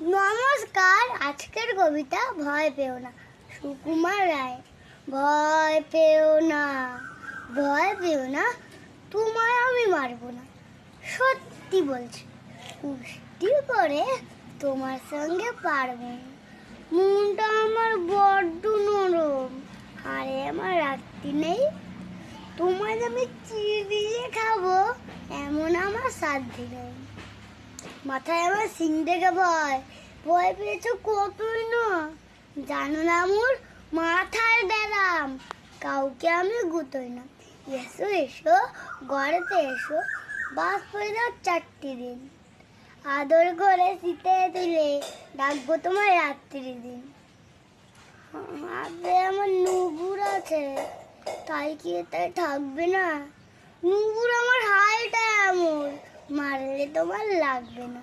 নমস্কার, আজকের কবিতা ভয় পেও না, সুকুমার রায়। ভয় পেও না, ভয় পেও না, তোমায় আমি মারবো না। সত্যি বলছি, কুস্তি করে তোমার সঙ্গে পারবো না। মনটা আমার বড্ড নরম, আরে আমার রাত্রি নেই। তোমায় আমি চিবিয়ে খাবো, এমন আমার সাধ্য নেই। মাথায় আমার সিং থেকে ভয়, ভয় পেয়েছো কতই না। জানো না মোর মাথায় দিলাম, কাউকে আমি গুতোই না। এসো এসো ঘরেতে এসো, বাস পড়ে যাও 4টি দিন। আদর করে শীতে তুলে ডাকবো তোমার রাত্রি দিন। হাতে আমার নুপুর আছে, তাই কি তাই থাকবে না? নুপুর আমার হালটা এমন, মারলে তোমার লাগবে না।